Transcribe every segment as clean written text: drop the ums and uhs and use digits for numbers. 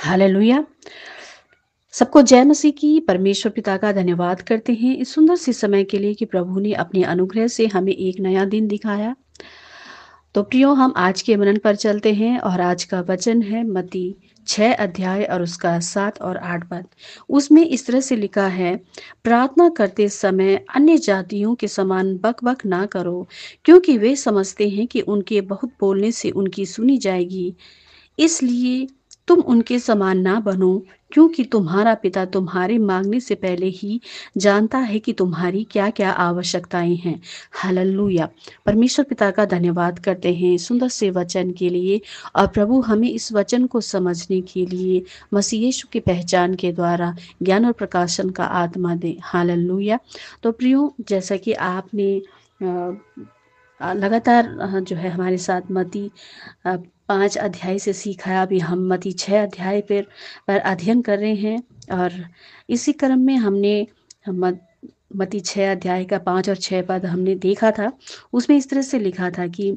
Hallelujah. सबको जय मसीह की। परमेश्वर पिता का धन्यवाद करते हैं इस सुंदर से समय के लिए कि प्रभु ने अपने अनुग्रह से हमें एक नया दिन दिखाया। तो प्रियो, हम आज के मनन पर चलते हैं और आज का वचन है मत्ती 6 अध्याय और उसका 7 और 8 पद। उसमें इस तरह से लिखा है, प्रार्थना करते समय अन्य जातियों के समान बक-बक ना करो, क्योंकि वे समझते हैं कि उनके बहुत बोलने से उनकी सुनी जाएगी। इसलिए तुम उनके समान ना बनो, क्योंकि तुम्हारा पिता तुम्हारे मांगने से पहले ही जानता है कि तुम्हारी क्या-क्या आवश्यकताएं हैं। हालेलुया। परमेश्वर पिता का धन्यवाद करते हैं सुंदर से वचन के लिए, और प्रभु हमें इस वचन को समझने के लिए मसीह यीशु की पहचान के द्वारा ज्ञान और प्रकाशन का आत्मा दे। हालेलुया। तो प्रियो, जैसा कि आपने लगातार जो है हमारे साथ मत्ती 5 अध्याय से सीखा है। अभी हम मत्ती 6 अध्याय पर अध्ययन कर रहे हैं, और इसी क्रम में हमने मत्ती 6 अध्याय का 5 और 6 पद हमने देखा था। उसमें इस तरह से लिखा था कि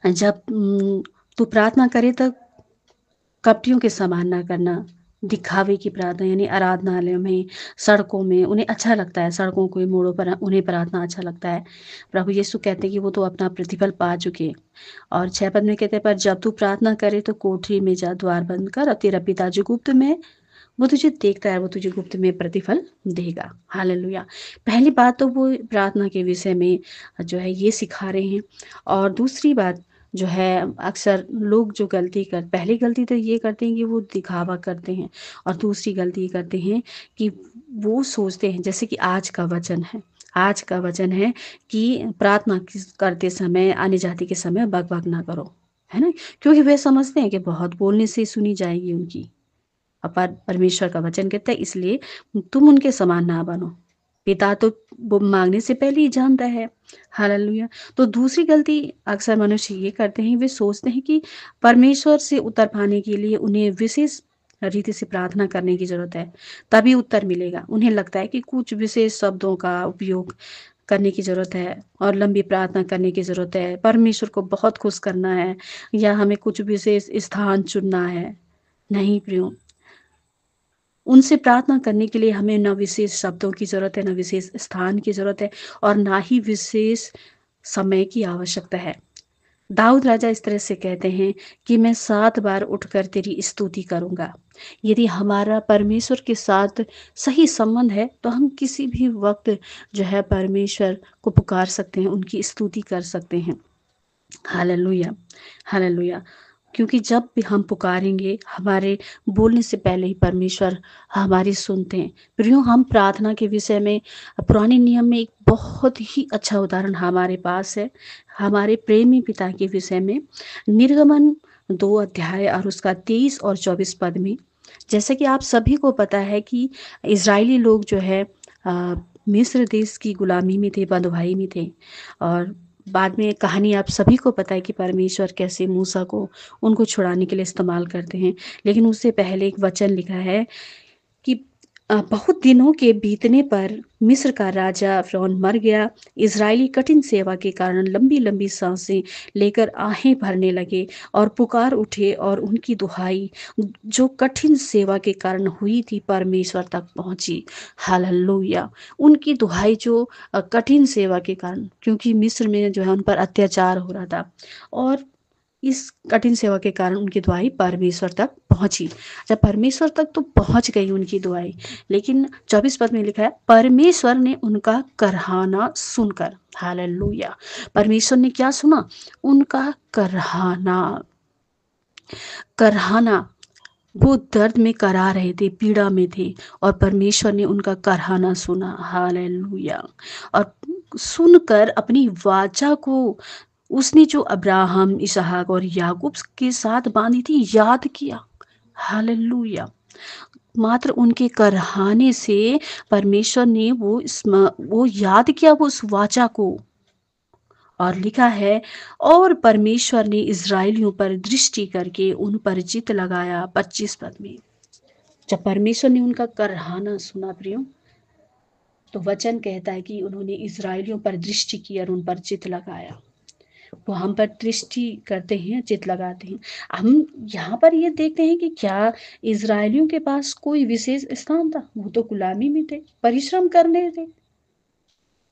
जब तू प्रार्थना करे तो कपटियों के समान ना करना, दिखावे की प्रार्थना, यानी आराधनालयों में, सड़कों में उन्हें अच्छा लगता है, सड़कों के मोड़ों पर उन्हें प्रार्थना अच्छा लगता है। प्रभु यीशु कहते हैं कि वो तो अपना प्रतिफल पा चुके। और 6 पद में कहते हैं, पर जब तू प्रार्थना करे तो कोठरी में जा, द्वार बंद कर, और तेरा पिता जो गुप्त में वो तुझे देखता है, वो तुझे गुप्त में प्रतिफल देगा। हालेलुया। पहली बात तो वो प्रार्थना के विषय में जो है ये सिखा रहे हैं। और दूसरी बात जो है, अक्सर लोग जो गलती पहली गलती तो ये करते हैं कि वो दिखावा करते हैं, और दूसरी गलती ये करते हैं कि वो सोचते हैं, जैसे कि आज का वचन है कि प्रार्थना करते समय अन्य जाति के समय बक बक ना करो, है ना, क्योंकि वे समझते हैं कि बहुत बोलने से सुनी जाएगी उनकी। पर परमेश्वर का वचन कहता है, इसलिए तुम उनके समान ना बनो। पिता तो वो मांगने से पहले ही जानता है। हालेलुया। तो दूसरी गलती अक्सर मनुष्य ये करते हैं, वे सोचते हैं कि परमेश्वर से उत्तर पाने के लिए उन्हें विशेष रीति से प्रार्थना करने की जरूरत है, तभी उत्तर मिलेगा। उन्हें लगता है कि कुछ विशेष शब्दों का उपयोग करने की ज़रूरत है, और लंबी प्रार्थना करने की ज़रूरत है, परमेश्वर को बहुत खुश करना है, या हमें कुछ विशेष स्थान चुनना है। नहीं प्रियो, उनसे प्रार्थना करने के लिए हमें ना विशेष शब्दों की ज़रूरत है, ना विशेष स्थान की ज़रूरत है, और ना ही विशेष समय की आवश्यकता है। दाऊद राजा इस तरह से कहते हैं कि मैं 7 बार उठकर तेरी स्तुति करूँगा। यदि हमारा परमेश्वर के साथ सही संबंध है, तो हम किसी भी वक़्त जो है परमेश्वर को पुकार सकते हैं, उनकी स्तुति कर सकते हैं। Hallelujah, hallelujah. क्योंकि जब भी हम पुकारेंगे, हमारे बोलने से पहले ही परमेश्वर हमारी सुनते हैं। प्रियो, हम प्रार्थना के विषय में पुराने नियम में एक बहुत ही अच्छा उदाहरण हमारे पास है, हमारे प्रेमी पिता के विषय में। निर्गमन 2 अध्याय और उसका 23 और 24 पद में, जैसे कि आप सभी को पता है कि इज़राइली लोग जो है मिस्र देश की गुलामी में थे, बंधुआई में थे। और बाद में कहानी आप सभी को पता है कि परमेश्वर कैसे मूसा को उनको छुड़ाने के लिए इस्तेमाल करते हैं। लेकिन उससे पहले एक वचन लिखा है कि बहुत दिनों के बीतने पर मिस्र का राजा फ़िरौन मर गया। इज़राइली कठिन सेवा के कारण लंबी-लंबी साँसें लेकर आहें भरने लगे और पुकार उठे, और उनकी दुहाई जो कठिन सेवा के कारण हुई थी परमेश्वर तक पहुँची। हालेलुया! उनकी दुहाई जो कठिन सेवा के कारण, क्योंकि मिस्र में जो है उन पर अत्याचार हो रहा था, और इस कठिन सेवा के कारण उनकी दुआई परमेश्वर तक पहुंची। जब परमेश्वर तक तो पहुंच गई उनकी दुआई, लेकिन 24 पद में लिखा है, परमेश्वर ने उनका करहाना सुनकर। हालेलुया! परमेश्वर ने क्या सुना? उनका करहाना। करहाना, वो दर्द में करा रहे थे, पीड़ा में थे, और परमेश्वर ने उनका करहाना सुना। हालेलुया! और सुनकर अपनी वाचा को उसने जो अब्राहम, इसहाक और याकूब के साथ बांधी थी, याद किया। हालेलुया! मात्र उनके करहाने से परमेश्वर ने वो याद किया, वो उस वाचा को। और लिखा है, और परमेश्वर ने इज़राइलियों पर दृष्टि करके उन पर चित्त लगाया। 25 पद में, जब परमेश्वर ने उनका करहाना सुना प्रियो, तो वचन कहता है कि उन्होंने इज़राइलियों पर दृष्टि की और उन पर चित्त लगाया। वो हम पर दृष्टि करते हैं, चित्त लगाते हैं। हम यहाँ पर ये देखते हैं कि क्या इज़राइलियों के पास कोई विशेष स्थान था? वो तो गुलामी में थे, परिश्रम करने थे।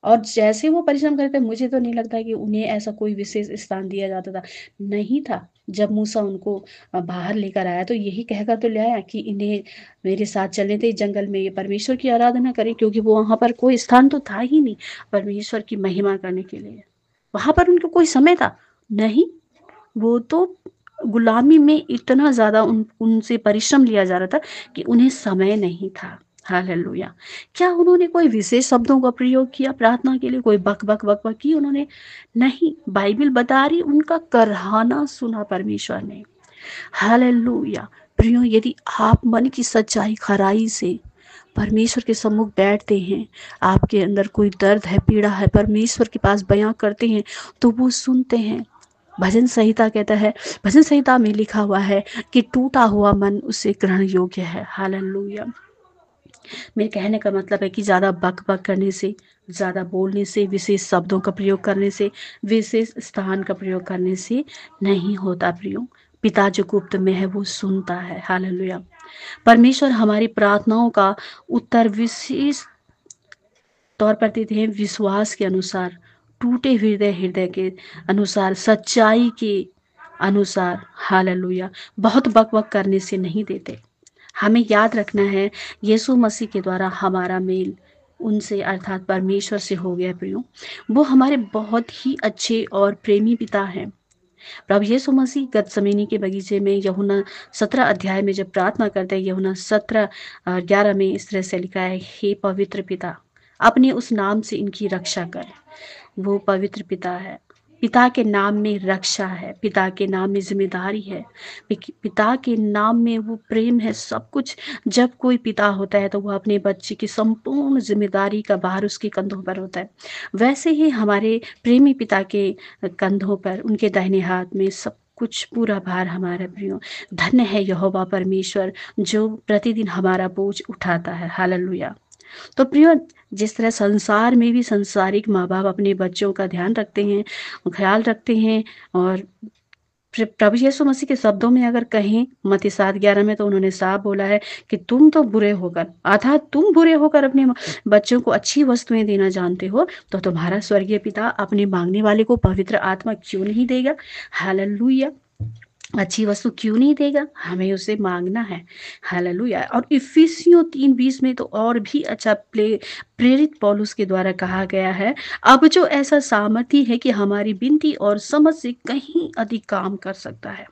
और जैसे वो परिश्रम करते, मुझे तो नहीं लगता कि उन्हें ऐसा कोई विशेष स्थान दिया जाता था। नहीं था। जब मूसा उनको बाहर लेकर आया तो यही कहकर तो ले आया कि इन्हें मेरे साथ चलने दें जंगल में, ये परमेश्वर की आराधना करें, क्योंकि वो वहाँ पर कोई स्थान तो था ही नहीं परमेश्वर की महिमा करने के लिए। वहाँ पर उनको कोई समय था? नहीं। वो तो गुलामी में इतना ज़्यादा उनसे परिश्रम लिया जा रहा था कि उन्हें समय नहीं था। हालेलुया! क्या उन्होंने कोई विशेष शब्दों का प्रयोग किया प्रार्थना के लिए? कोई बक, बक, बक, बक की उन्होंने? नहीं, बाइबल बता रही उनका कराहना सुना परमेश्वर ने। हालेलुया! प्रियो, यदि आप मन की सच्चाई, खराई से परमेश्वर के सम्मुख बैठते हैं, आपके अंदर कोई दर्द है, पीड़ा है, परमेश्वर के पास बयां करते हैं, तो वो सुनते हैं। भजन संहिता कहता है, भजन संहिता में लिखा हुआ है कि टूटा हुआ मन उसे ग्रहण योग्य है। हालेलुया! मेरे कहने का मतलब है कि ज़्यादा बक बक करने से, ज़्यादा बोलने से, विशेष शब्दों का प्रयोग करने से, विशेष स्थान का प्रयोग करने से नहीं होता प्रियो। पिता जो गुप्त में है वो सुनता है। हालेलुया! परमेश्वर हमारी प्रार्थनाओं का उत्तर विशेष तौर पर देते हैं विश्वास के अनुसार, टूटे हृदय के अनुसार, सच्चाई के अनुसार। हालेलुया! बहुत बक बक करने से नहीं देते। हमें याद रखना है, यीशु मसीह के द्वारा हमारा मेल उनसे अर्थात परमेश्वर से हो गया प्रियो। वो हमारे बहुत ही अच्छे और प्रेमी पिता हैं। प्रभु यीशु मसीह गतसमनी के बगीचे में यूहन्ना 17 अध्याय में जब प्रार्थना करते हैं, यूहन्ना 17:11 में इस तरह से लिखा है, हे पवित्र पिता, अपने उस नाम से इनकी रक्षा कर। वो पवित्र पिता है। पिता के नाम में रक्षा है, पिता के नाम में जिम्मेदारी है, पिता के नाम में वो प्रेम है, सब कुछ। जब कोई पिता होता है तो वो अपने बच्चे की संपूर्ण जिम्मेदारी का भार उसके कंधों पर होता है। वैसे ही हमारे प्रेमी पिता के कंधों पर, उनके दाहिने हाथ में सब कुछ पूरा भार हमारा प्रियो। धन्य है यहोवा परमेश्वर जो प्रतिदिन हमारा बोझ उठाता है। हालेलुया! तो प्रियो, जिस तरह संसार में भी संसारिक माँ बाप अपने बच्चों का ध्यान रखते हैं, ख्याल रखते हैं, और प्रभु यीशु मसीह के शब्दों में अगर कहें मत्ती 7:11 में, तो उन्होंने साफ बोला है कि तुम तो बुरे होकर, अर्थात तुम बुरे होकर अपने बच्चों को अच्छी वस्तुएं देना जानते हो, तो तुम्हारा स्वर्गीय पिता अपने मांगने वाले को पवित्र आत्मा क्यों नहीं देगा? हालेलुया! अच्छी वस्तु क्यों नहीं देगा? हमें उसे मांगना है। हालेलुया! और इफिसियों 3:20 में तो और भी अच्छा प्रेरित पौलुस के द्वारा कहा गया है, अब जो ऐसा सामर्थी है कि हमारी विनती और समझ से कहीं अधिक काम कर सकता है।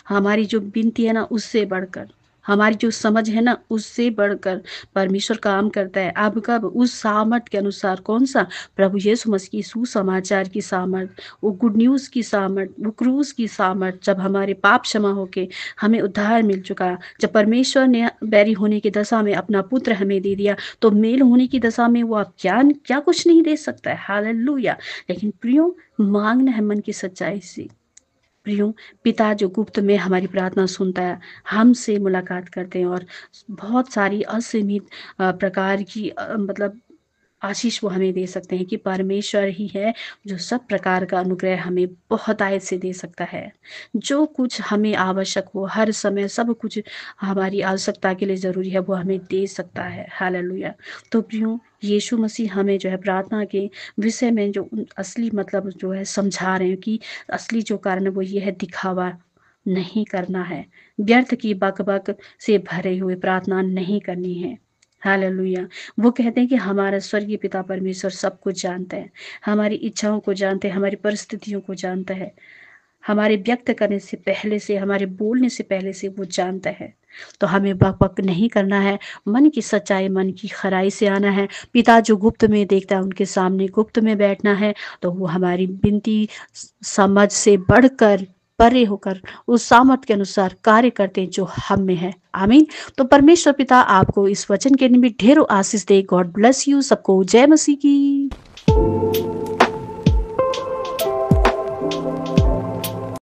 हमारी जो विनती है ना, उससे बढ़कर, हमारी जो समझ है ना, उससे बढ़कर परमेश्वर काम करता है। अब कब? उस सामर्थ के अनुसार। कौन सा? प्रभु यीशु मसीह की सुसमाचार की सामर्थ, वो गुड न्यूज़ की सामर्थ, वो क्रूस की सामर्थ। जब हमारे पाप क्षमा होके हमें उद्धार मिल चुका, जब परमेश्वर ने बैरी होने की दशा में अपना पुत्र हमें दे दिया, तो मेल होने की दशा में वो आप क्या क्या कुछ नहीं दे सकता है। हालेलुया! लेकिन प्रियो, मांगना है मन की सच्चाई से। प्रियो, पिता जो गुप्त में हमारी प्रार्थना सुनता है, हमसे मुलाकात करते हैं, और बहुत सारी असीमित प्रकार की मतलब आशीष वो हमें दे सकते हैं कि परमेश्वर ही है जो सब प्रकार का अनुग्रह हमें बहुत आयत से दे सकता है। जो कुछ हमें आवश्यक हो, हर समय सब कुछ हमारी आवश्यकता के लिए ज़रूरी है, वो हमें दे सकता है। हालेलुया! तो प्रियो, यीशु मसीह हमें जो है प्रार्थना के विषय में जो असली मतलब जो है समझा रहे हैं कि असली जो कारण है वो ये है, दिखावा नहीं करना है, व्यर्थ की बक-बक से भरे हुए प्रार्थना नहीं करनी है। हालेलुया! वो कहते हैं कि हमारा स्वर्गीय पिता परमेश्वर सब कुछ जानता है, हमारी इच्छाओं को जानते हैं, हमारी परिस्थितियों को जानता है, हमारे व्यक्त करने से पहले से, हमारे बोलने से पहले से वो जानता है। तो हमें बक-बक नहीं करना है, मन की सच्चाई, मन की खराई से आना है। पिता जो गुप्त में देखता है, उनके सामने गुप्त में बैठना है, तो वो हमारी विनती समझ से बढ़कर, परे होकर उस सामर्थ के अनुसार कार्य करते हैं जो हम में है। आमीन। तो परमेश्वर पिता आपको इस वचन के निमित्त ढेरों आशीष दे। God bless you. सबको जय मसीह की।